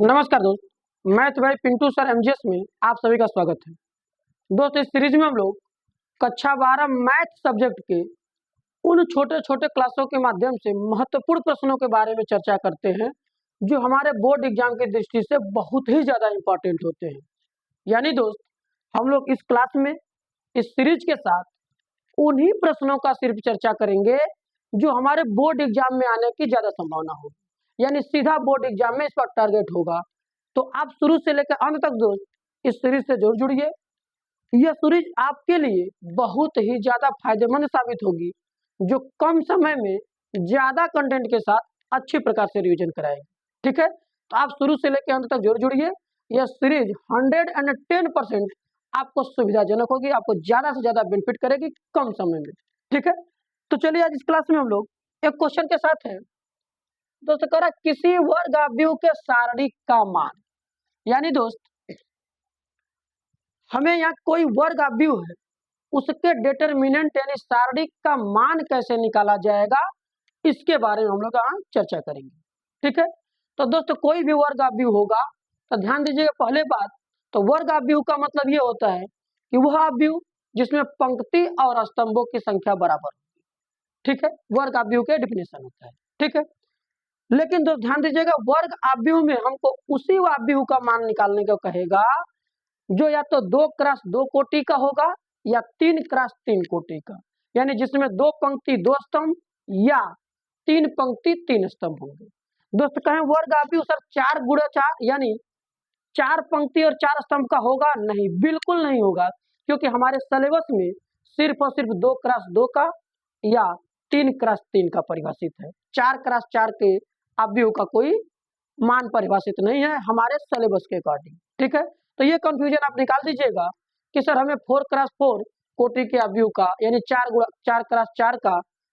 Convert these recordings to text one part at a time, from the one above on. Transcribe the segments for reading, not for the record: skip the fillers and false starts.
नमस्कार दोस्त, मैं तुम्हारे पिंटू सर एमजीएस में आप सभी का स्वागत है। दोस्त, इस सीरीज में हम लोग कक्षा 12 मैथ सब्जेक्ट के उन छोटे छोटे क्लासों के माध्यम से महत्वपूर्ण प्रश्नों के बारे में चर्चा करते हैं जो हमारे बोर्ड एग्जाम की दृष्टि से बहुत ही ज़्यादा इम्पोर्टेंट होते हैं। यानी दोस्त, हम लोग इस क्लास में इस सीरीज के साथ उन्हीं प्रश्नों का सिर्फ चर्चा करेंगे जो हमारे बोर्ड एग्जाम में आने की ज़्यादा संभावना होगी, यानी सीधा बोर्ड एग्जाम में इसका टारगेट होगा। तो आप शुरू से लेकर अंत तक दोस्त इस सीरीज से जरूर जुड़िए। यह सीरीज आपके लिए बहुत ही ज्यादा फायदेमंद साबित होगी, जो कम समय में ज्यादा कंटेंट के साथ अच्छी प्रकार से रिवीजन कराएगी। ठीक है, तो आप शुरू से लेकर अंत तक जरूर जुड़िए। यह सीरीज 110% आपको सुविधाजनक होगी, आपको ज्यादा से ज्यादा बेनिफिट करेगी कम समय में। ठीक है, तो चलिए आज इस क्लास में हम लोग एक क्वेश्चन के साथ है दोस्तों, करा किसी वर्ग आव्यूह के सारणिक का मान। यानी दोस्त, हमें यहाँ कोई वर्ग आव्यूह है, उसके डिटरमिनेंट यानी सारणिक का मान कैसे निकाला जाएगा, इसके बारे में हम लोग यहाँ चर्चा करेंगे। ठीक है, तो दोस्तों कोई भी वर्ग आव्यूह होगा तो ध्यान दीजिएगा, पहले बात तो वर्ग आव्यूह का मतलब ये होता है कि वह आव्यूह जिसमें पंक्ति और स्तंभों की संख्या बराबर होगी। ठीक है, वर्ग आव्यूह के डिफिनेशन होता है। ठीक है, लेकिन दोस्त ध्यान दीजिएगा, वर्ग आव्यूह में हमको उसी आव्यूह का मान निकालने को कहेगा जो या तो 2x2 कोटि का होगा या 3x3 कोटि का, यानी जिसमें 2 पंक्ति 2 स्तंभ या 3 पंक्ति 3 स्तंभ होंगे। दोस्त कहें वर्ग आव्यूह सर 4x4 यानी 4 पंक्ति और 4 स्तंभ का होगा? नहीं, बिल्कुल नहीं होगा, क्योंकि हमारे सिलेबस में सिर्फ और सिर्फ 2x2 का या 3x3 का परिभाषित है। 4x4 के आव्यूह का कोई मान परिभाषित नहीं है हमारे सिलेबस के अकॉर्डिंग। ठीक है, तो ये कंफ्यूजन आप निकाल दीजिएगा कि सर हमें 4x4 कोटि के आव्यूह का यानी 4x4 का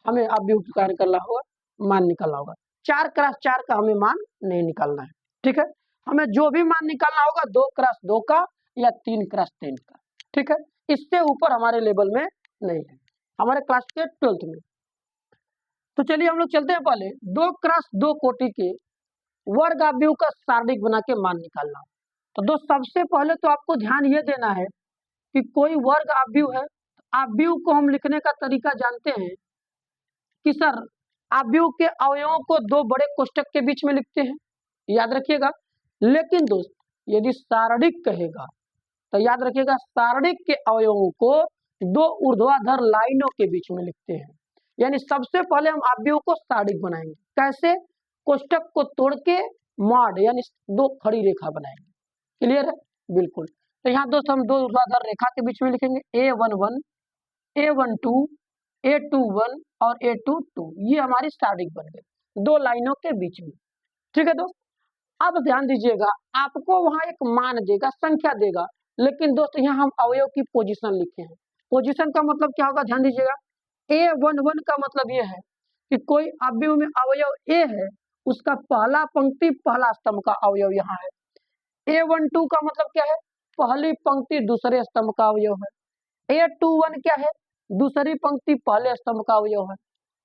हमें आव्यूह का निकालना होगा, मान निकालना होगा। 4x4 का हमें मान नहीं निकालना है। ठीक है, हमें जो भी मान निकालना होगा 2x2 का या 3x3 का। ठीक है, इससे ऊपर हमारे लेवल में नहीं है, हमारे क्लास के 12th में। तो चलिए हम लोग चलते हैं, पहले 2x2 कोटि के वर्ग आव्यूह का सारणिक बना के मान निकालना। तो दोस्त सबसे पहले तो आपको ध्यान ये देना है कि कोई वर्ग आव्यूह है, आव्यूह को हम लिखने का तरीका जानते हैं कि सर आव्यूह के अवयवों को 2 बड़े कोष्टक के बीच में लिखते हैं, याद रखिएगा। लेकिन दोस्त यदि सारणिक कहेगा तो याद रखिएगा, सारणिक के अवयवों को 2 ऊर्ध्वाधर लाइनों के बीच में लिखते हैं। यानी सबसे पहले हम आव्यूह को सारणिक बनाएंगे, कैसे? कोष्टक को तोड़ के मॉड यानी 2 खड़ी रेखा बनाएंगे। क्लियर है? बिल्कुल। तो यहाँ दोस्त हम 2 ऊर्ध्वाधर रेखा के बीच में लिखेंगे A11, A12, A21 और A22। ये हमारी सारणिक बन गई 2 लाइनों के बीच में। ठीक है दोस्त, अब ध्यान दीजिएगा, आपको वहां एक मान देगा, संख्या देगा, लेकिन दोस्त यहाँ हम अवयव की पोजीशन लिखे हैं। पोजीशन का मतलब क्या होगा? ध्यान दीजिएगा, A11 का मतलब यह है कि कोई आव्यूह में अवयव A है, उसका पहला पंक्ति पहला स्तंभ का अवयव यहाँ है। A12 का मतलब क्या है? पहली पंक्ति दूसरे स्तंभ का अवयव है। A21 क्या है? दूसरी पंक्ति पहले स्तंभ का अवयव है।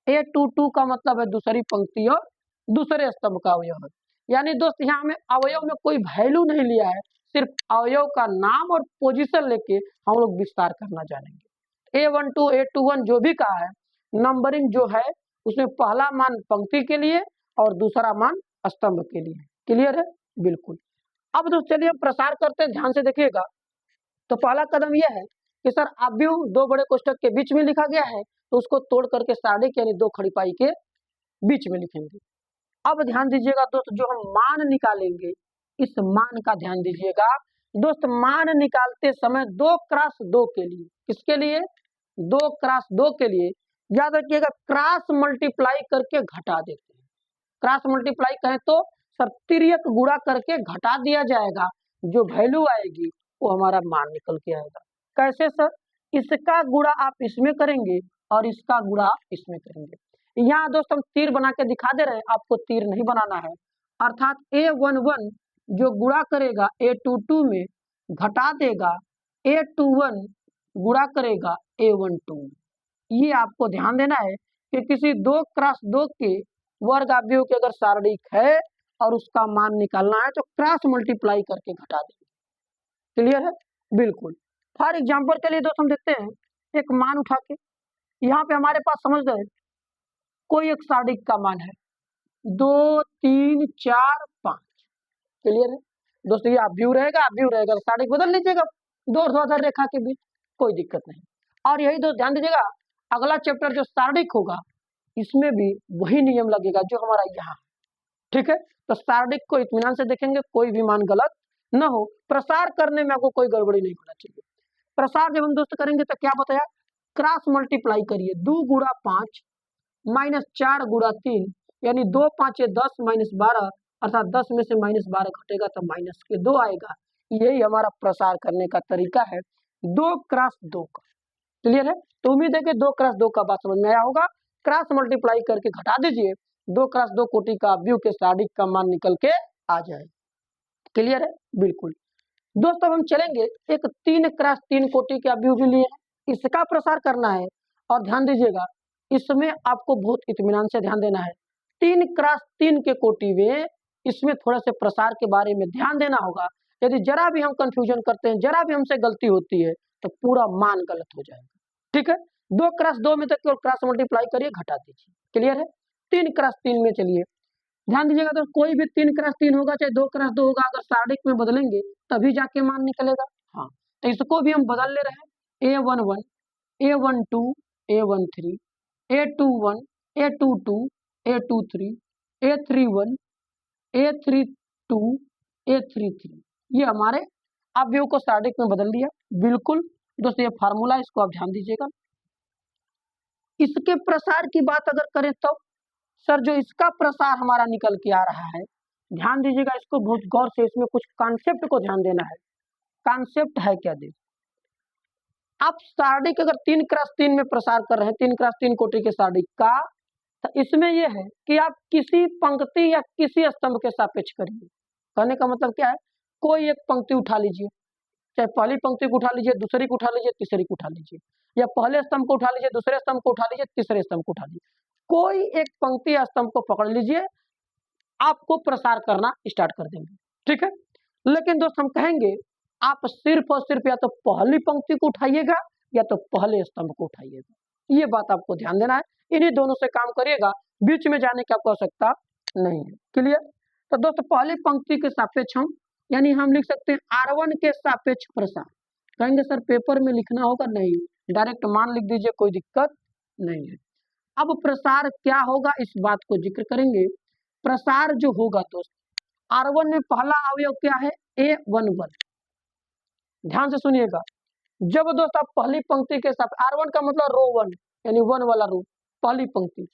A22 का मतलब है दूसरी पंक्ति और दूसरे स्तंभ का अवयव है। यानी दोस्त यहाँ हमें अवयव में कोई वैल्यू नहीं लिया है, सिर्फ अवयव का नाम और पोजीशन लेके हम लोग विस्तार करना जानेंगे। A12 A21 जो भी कहा है, नंबरिंग जो है उसमें पहला मान पंक्ति के लिए और दूसरा मान स्तंभ के लिए। क्लियर है? बिल्कुल। अब दोस्त चलिए हम प्रसार करते हैं, ध्यान से देखिएगा। तो पहला कदम यह है कि सर आव्यूह 2 बड़े कोष्टक के बीच में लिखा गया है, तो उसको तोड़ करके सारणिक यानी 2 खड़ी पाई के बीच में लिखेंगे। अब ध्यान दीजिएगा दोस्त, जो हम मान निकालेंगे, इस मान का ध्यान दीजिएगा दोस्त। मान निकालते समय 2x2 के लिए, किसके लिए? 2x2 के लिए याद रखिएगा, क्रॉस मल्टीप्लाई करके घटा देते हैं। क्रॉस मल्टीप्लाई कहें तो सर तिर्यक गुणा करके घटा दिया जाएगा, जो वैल्यू आएगी वो हमारा मान निकल के आएगा। कैसे सर? इसका गुणा आप इसमें करेंगे और इसका गुणा आप इसमें करेंगे। यहाँ दोस्त हम तीर बना के दिखा दे रहे हैं, आपको तीर नहीं बनाना है। अर्थात A11 जो गुणा करेगा A22 में, घटा देगा A21 गुणा करेगा A12। ये आपको ध्यान देना है कि किसी 2x2 के वर्ग आव्यूह की अगर सारणिक है और उसका मान निकालना है तो क्रॉस मल्टीप्लाई करके घटा देंगे। क्लियर है? बिल्कुल। फॉर एग्जाम्पल के लिए दोस्त हम देखते हैं, एक मान उठा के यहाँ पे हमारे पास समझ गए कोई एक सारणी का मान है 2 3 4 5। क्लियर है दोस्तों? ये आप व्यू रहेगा, आप व्यू रहेगा, सारणी बदल लीजिएगा दो ऊर्ध्वाधर रेखा के बीच, कोई दिक्कत नहीं। और यही दोस्त ध्यान दीजिएगा, अगला चैप्टर जो सारणिक होगा इसमें भी वही नियम लगेगा जो हमारा यहाँ। ठीक है, तो सारणिक को इत्मीनान से देखेंगे, कोई भी मान गलत न हो, प्रसार करने में आपको कोई गड़बड़ी नहीं होना चाहिए। प्रसार जब हम दोस्त करेंगे तो क्या बताया, क्रॉस मल्टीप्लाई करिए, 2 गुणा 5 माइनस 4 गुणा 3, यानी 2 5 10 माइनस 12, अर्थात 10 में से माइनस 12 घटेगा तो माइनस के 2 आएगा। यही हमारा प्रसार करने का तरीका है 2 क्रॉस 2 का। क्लियर है? तो उम्मीद है कि 2 क्रॉस 2 का बात समझ में आया होगा। क्रॉस मल्टीप्लाई करके घटा दीजिए, 2 क्रॉस 2 कोटि का व्यू के सारणिक का मान निकल के आ जाए। क्लियर है? बिल्कुल। दोस्तों हम चलेंगे, एक 3 क्रॉस 3 कोटि का व्यू भी लिए हैं, इसका प्रसार करना है। और ध्यान दीजिएगा, इसमें आपको बहुत इत्मीनान से ध्यान देना है। 3 क्रॉस 3 के कोटि में इसमें थोड़ा से प्रसार के बारे में ध्यान देना होगा। यदि जरा भी हम कंफ्यूजन करते हैं, जरा भी हमसे गलती होती है तो पूरा मान गलत हो जाएगा। ठीक है, 2 क्रॉस 2 में तक केवल क्रॉस मल्टीप्लाई करिए, घटा दीजिए। क्लियर है? 3 क्रॉस 3 में चलिए, ध्यान दीजिएगा तो कोई भी 3 क्रॉस 3 होगा चाहे 2 क्रॉस 2 होगा, अगर सारणिक में बदलेंगे तभी जाके मान निकलेगा। हाँ, तो इसको भी हम बदल ले रहे हैं, A11 A12 A13 A21 A22 A23 A31 A32 A33, ये हमारे अवयव को सारणिक में बदल दिया। बिल्कुल दोस्तों, ये फार्मूला, इसको आप ध्यान दीजिएगा। इसके प्रसार की बात अगर करें तो सर जो इसका प्रसार हमारा निकल के आ रहा है, ध्यान दीजिएगा, इसको बहुत गौर से, इसमें कुछ कॉन्सेप्ट को ध्यान देना है। कॉन्सेप्ट है क्या? देखिए, आप सारणिक अगर 3 क्रॉस 3 में प्रसार कर रहे हैं, 3 क्रॉस 3 कोटि के सारणिक का, तो इसमें यह है कि आप किसी पंक्ति या किसी स्तंभ के सापेक्ष करिए। कहने का मतलब क्या है, कोई एक पंक्ति उठा लीजिए, चाहे पहली पंक्ति को उठा लीजिए, दूसरी को उठा लीजिए, तीसरी को उठा लीजिए, या पहले स्तंभ को उठा लीजिए, दूसरे स्तंभ को उठा लीजिए, तीसरे स्तंभ को उठा लीजिए, कोई एक पंक्ति या स्तंभ को पकड़ लीजिए, आपको प्रसार करना स्टार्ट कर देंगे। ठीक है, लेकिन दोस्त हम कहेंगे आप सिर्फ और सिर्फ या तो पहली पंक्ति को उठाइएगा या तो पहले स्तंभ को उठाइएगा। ये बात आपको ध्यान देना है, इन्हीं दोनों से काम करिएगा, बीच में जाने की आपको आवश्यकता नहीं है। क्लियर? तो दोस्तों पहली पंक्ति के सापेक्ष हम, यानी हम लिख सकते हैं R1 के सापेक्ष प्रसार। कहेंगे सर पेपर में लिखना होगा? नहीं, डायरेक्ट मान लिख दीजिए, कोई दिक्कत नहीं है। अब प्रसार क्या होगा इस बात को जिक्र करेंगे। प्रसार जो होगा दोस्त, R1 में पहला अवयव क्या है? A11। ध्यान से सुनिएगा, जब दोस्त आप पहली पंक्ति के साथ, R1 का मतलब रो 1, यानी 1 वाला रो, पहली पंक्ति,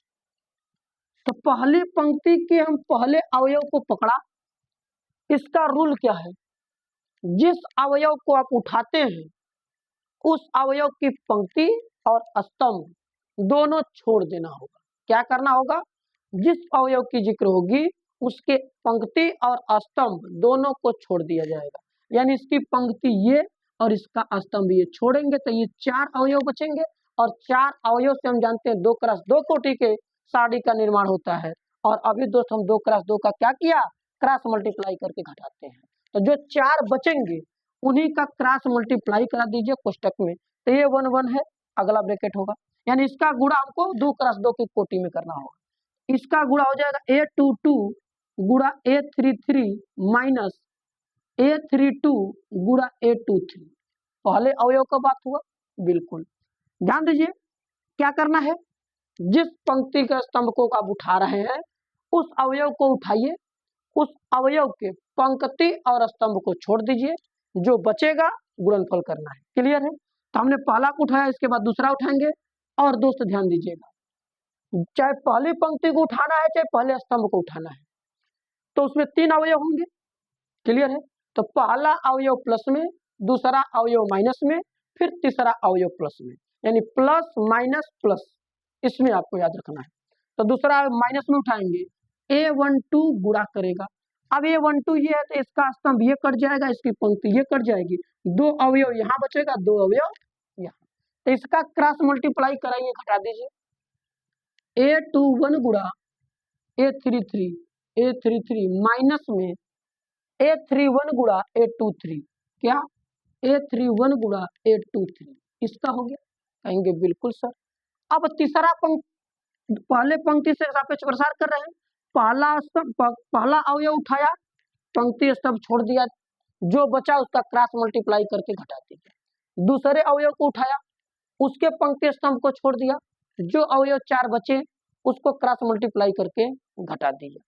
तो पहली पंक्ति के हम पहले अवयव को पकड़ा। इसका रूल क्या है, जिस अवयव को आप उठाते हैं उस अवयव की पंक्ति और स्तंभ दोनों छोड़ देना होगा। क्या करना होगा, जिस अवयव की जिक्र होगी उसके पंक्ति और स्तंभ दोनों को छोड़ दिया जाएगा। यानी इसकी पंक्ति ये और इसका स्तंभ ये छोड़ेंगे तो ये 4 अवयव बचेंगे, और 4 अवयव से हम जानते हैं 2 क्रॉस 2 कोटि के सारणी का निर्माण होता है। और अभी दोस्त हम 2 क्रॉस 2 का क्या किया, क्रॉस मल्टीप्लाई करके घटाते हैं, तो जो 4 बचेंगे उन्हीं का क्रॉस मल्टीप्लाई करा दीजिए कोष्टक में, तो ये 1 1 है, अगला ब्रैकेट होगा, यानी इसका गुणा हमको 2 क्रॉस 2 की कोटि में करना होगा। इसका गुणा हो जाएगा A22 गुणा A33 माइनस A32 गुणा A23। पहले अवयव का बात हुआ। बिल्कुल ध्यान दीजिए, क्या करना है, जिस पंक्ति के स्तंभ को आप उठा रहे हैं उस अवयव को उठाइए, उस अवयव के पंक्ति और स्तंभ को छोड़ दीजिए, जो बचेगा गुणनफल करना है। क्लियर है? तो हमने पहला को उठाया, इसके बाद दूसरा उठाएंगे। और दोस्त ध्यान दीजिएगा, चाहे पहली पंक्ति को उठाना है चाहे पहले स्तंभ को उठाना है, तो उसमें 3 अवयव होंगे। क्लियर है? तो पहला अवयव प्लस में, दूसरा अवयव माइनस में, फिर तीसरा अवयव प्लस में, यानी प्लस माइनस प्लस, इसमें आपको याद रखना है। तो दूसरा माइनस में उठाएंगे, A12 गुणा करेगा। अब A12 ये है तो इसका स्तंभ ये कट जाएगा, इसकी पंक्ति ये कट जाएगी, 2 अवयव यहाँ बचेगा, 2 अवयव यहाँ, तो इसका क्रॉस मल्टीप्लाई कराइए, घटा दीजिए। A21 गुणा A33 A33 माइनस में A31 गुणा A23, क्या A31 गुणा A23 इसका हो गया, कहेंगे बिल्कुल सर। अब तीसरा पहले पंक्ति से सापेक्ष प्रसार कर रहे हैं, पहला अवयव उठाया, पंक्ति स्तंभ छोड़ दिया, जो बचा उसका क्रॉस मल्टीप्लाई करके घटा दीजिए। दूसरे अवयव को उठाया, उसके पंक्ति स्तंभ को छोड़ दिया, जो अवयव 4 बचे उसको क्रॉस मल्टीप्लाई करके घटा दीजिए।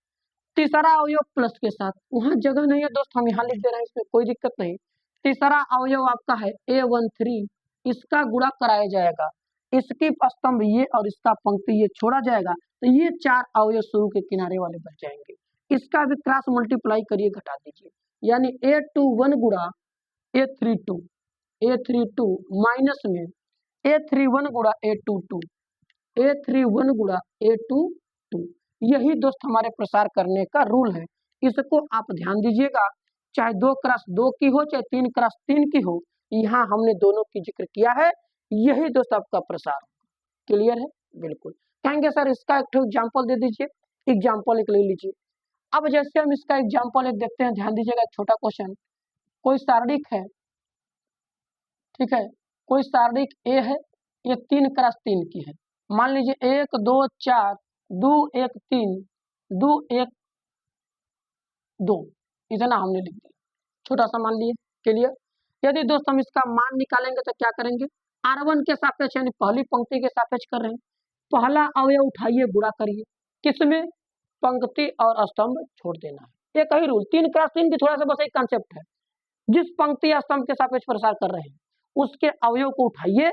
तीसरा अवयव प्लस के साथ, वहां जगह नहीं है दोस्त, हम यहाँ लिख दे रहे हैं, इसमें कोई दिक्कत नहीं। तीसरा अवयव आपका है A13, इसका गुणा कराया जाएगा, इसकी स्तंभ ये और इसका पंक्ति ये छोड़ा जाएगा, तो ये 4 अवयव शुरू के किनारे वाले बच जाएंगे, इसका भी क्रॉस मल्टीप्लाई करिए, घटा दीजिए, यानी A21 गुणा A32 माइनस में A31 गुणा A31 गुणा A22, यही दोस्त हमारे प्रसार करने का रूल है। इसको आप ध्यान दीजिएगा, चाहे 2 क्रॉस 2 की हो चाहे 3 क्रॉस 3 की हो, यहाँ हमने दोनों की जिक्र किया है, यही दोस्त आपका प्रसार। क्लियर है? बिल्कुल। कहेंगे सर इसका एक एग्जाम्पल दे दीजिए, एग्जाम्पल एक ले लीजिए। अब जैसे हम इसका एग्जाम्पल एक देखते हैं, ध्यान दीजिएगा, छोटा क्वेश्चन, कोई सारणिक है, ठीक है, कोई सारणिक ए है, ये 3 क्रॉस 3 की है, मान लीजिए 1 2 4 2 1 3 2 1 2, इतना हमने लिख दिया, छोटा सा मान लिए। क्लियर? यदि दोस्त हम इसका मान निकालेंगे तो क्या करेंगे, R1 के सापेक्ष यानी पहली पंक्ति के सापेक्ष कर रहे हैं, पहला अवयव उठाइए, गुणा करिए, किसमें, पंक्ति और स्तंभ छोड़ देना है, एक ही रूल, 3 क्रॉस 3 की थोड़ा सा बस एक कॉन्सेप्ट है, जिस पंक्ति या स्तंभ के सापेक्ष प्रसार कर रहे हैं उसके अवयव को उठाइए,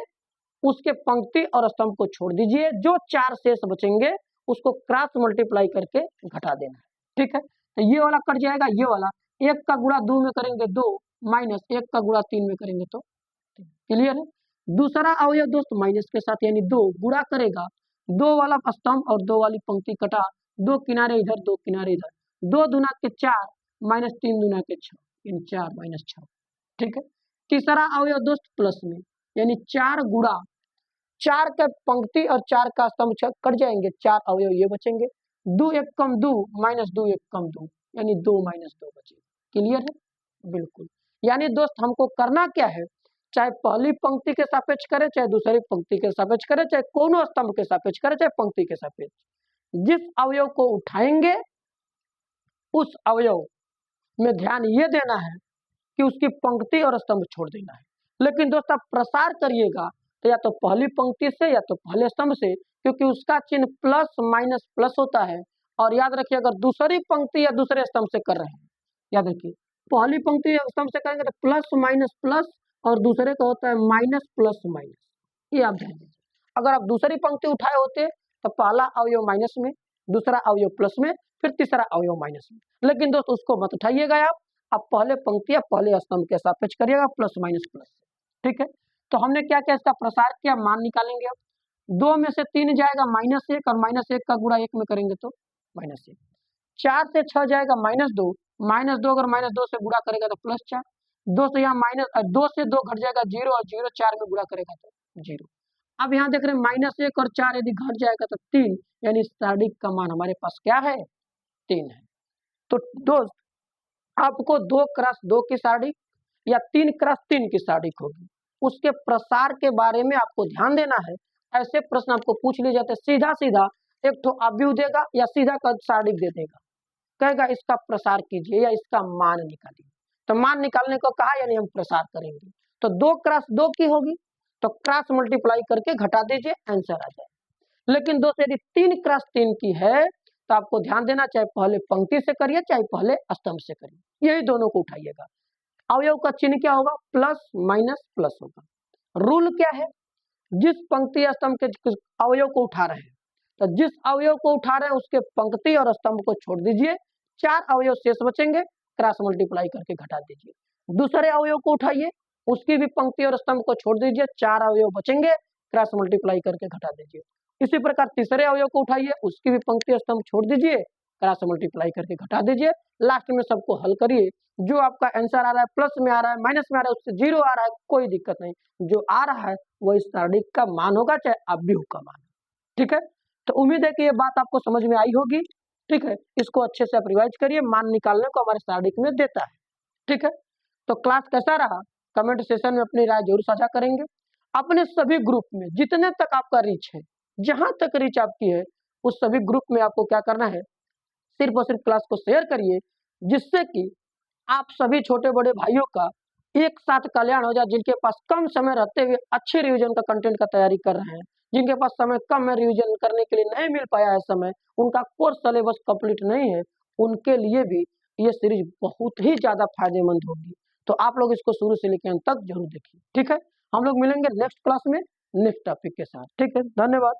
उसके पंक्ति और स्तंभ को छोड़ दीजिए, जो 4 शेष बचेंगे उसको क्रॉस मल्टीप्लाई करके घटा देना है। ठीक है, तो ये वाला कट जाएगा, ये वाला 1 का गुणा 2 में करेंगे 2, माइनस 1 का गुणा 3 में करेंगे तो। क्लियर है? दूसरा अवयव दोस्त माइनस के साथ यानी 2 गुणा करेगा, 2 वाला स्तंभ और 2 वाली पंक्ति कटा, 2 किनारे इधर 2 किनारे इधर, 2 दूना के 4 माइनस 3 दूना के 6, इन 4 माइनस 6। ठीक है, तीसरा अवयव दोस्त प्लस में, यानी 4 गुणा 4 का पंक्ति और 4 का स्तंभ कट जाएंगे, 4 अवयव ये बचेंगे, 2 1 कम 2 माइनस 2 1 कम 2, यानी 2 माइनस 2 बचेगा। क्लियर है? बिल्कुल। यानी दोस्त हमको करना क्या है, चाहे पहली पंक्ति के सापेक्ष करे, चाहे दूसरी पंक्ति के सापेक्ष करे, चाहे कोनो स्तंभ के सापेक्ष करे, चाहे पंक्ति के सापेक्ष, जिस अवयव को उठाएंगे उस अवयव में ध्यान ये देना है कि उसकी पंक्ति और स्तंभ छोड़ देना है। लेकिन दोस्त आप प्रसार करिएगा तो या तो पहली पंक्ति से या तो पहले स्तंभ से, क्योंकि उसका चिन्ह प्लस माइनस प्लस होता है। और याद रखिए, अगर दूसरी पंक्ति या दूसरे स्तंभ से कर रहे हैं, याद रखिए पहली पंक्ति या स्तंभ से करेंगे तो प्लस माइनस प्लस, और दूसरे का होता है माइनस प्लस माइनस, ये आप ध्यान दीजिए। अगर आप दूसरी पंक्ति उठाए होते तो पहला अवयव माइनस में, दूसरा अवयव प्लस में, फिर तीसरा अवयव माइनस में, लेकिन दोस्त उसको मत उठाइएगा आप पहले पंक्ति या पहले स्तंभ के सापेक्ष करिएगा, प्लस माइनस प्लस। ठीक है, तो हमने क्या किया, इसका प्रसार किया, मान निकालेंगे। अब 2 में से 3 जाएगा -1, और -1 का गुणा 1 में करेंगे तो -1, 4 से 6 जाएगा -2, -2 अगर -2 से गुणा करेगा तो +4, 2 से यहाँ -2 से 2 घट जाएगा 0, और 0 4 में गुणा करेगा तो 0। अब यहाँ देख रहे हैं -1 और 4 यदि घट जाएगा तो 3, यानी सारणिक का मान हमारे पास क्या है, 3 है। तो दोस्त आपको 2 क्रॉस 2 की सारणिक या 3 क्रॉस 3 की सारणिक होगी, उसके प्रसार के बारे में आपको ध्यान देना है। ऐसे प्रश्न आपको पूछ लिए जाते, सीधा सीधा एक तो अवयव देगा या सीधा का सारणिक दे देगा, कहेगा इसका प्रसार कीजिए या इसका मान निकालिए। तो मान निकालने को कहा, यानी हम प्रसार करेंगे। तो 2 क्रॉस 2 की होगी तो क्रॉस मल्टीप्लाई करके घटा दीजिए, आंसर आ जाए। लेकिन दोस्त यदि 3 क्रॉस 3 की है तो आपको ध्यान देना, चाहे पहले पंक्ति से करिए चाहे पहले स्तंभ से करिए, यही दोनों को उठाइएगा। अवयव का चिन्ह क्या होगा, प्लस माइनस प्लस होगा। रूल क्या है, जिस पंक्ति या स्तंभ के अवयव को उठा रहे हैं, तो जिस अवयव को उठा रहे हैं उसके पंक्ति और स्तंभ को छोड़ दीजिए, 4 अवयव शेष बचेंगे, क्रॉस मल्टीप्लाई करके घटा दीजिए। दूसरे अवयव को उठाइए, उसकी भी पंक्ति और स्तंभ को छोड़ दीजिए, 4 अवयव बचेंगे, क्रॉस मल्टीप्लाई करके घटा दीजिए। इसी प्रकार तीसरे अवयव को उठाइए, उसकी भी पंक्ति और स्तंभ छोड़ दीजिए, क्रॉस मल्टीप्लाई करके घटा दीजिए। लास्ट में सबको हल करिए, जो आपका आंसर आ रहा है प्लस में आ रहा है माइनस में आ रहा है, उससे 0 आ रहा है, कोई दिक्कत नहीं, जो आ रहा है वो इस सारणिक का मान होगा, चाहे अवयव का मान। ठीक है, तो उम्मीद है कि ये बात आपको समझ में आई होगी। ठीक है, इसको अच्छे से आप रिवाइज करिए, मान निकालने को हमारे स्टार्डिंग में देता है। ठीक है, तो क्लास कैसा रहा कमेंट सेशन में अपनी राय जरूर साझा करेंगे। अपने सभी ग्रुप में जितने तक आपका रीच है, जहां तक रीच आपकी है, उस सभी ग्रुप में आपको क्या करना है, सिर्फ और सिर्फ क्लास को शेयर करिए, जिससे कि आप सभी छोटे बड़े भाइयों का एक साथ कल्याण हो जाए, जिनके पास कम समय रहते हुए अच्छे रिवीजन का कंटेंट का तैयारी कर रहे हैं, जिनके पास समय कम है, रिवीजन करने के लिए नहीं मिल पाया है समय, उनका कोर्स सिलेबस कंप्लीट नहीं है, उनके लिए भी ये सीरीज बहुत ही ज्यादा फायदेमंद होगी। तो आप लोग इसको शुरू से लेकर अंत तक जरूर देखिए। ठीक है, हम लोग मिलेंगे नेक्स्ट क्लास में नेक्स्ट टॉपिक के साथ। ठीक है, धन्यवाद।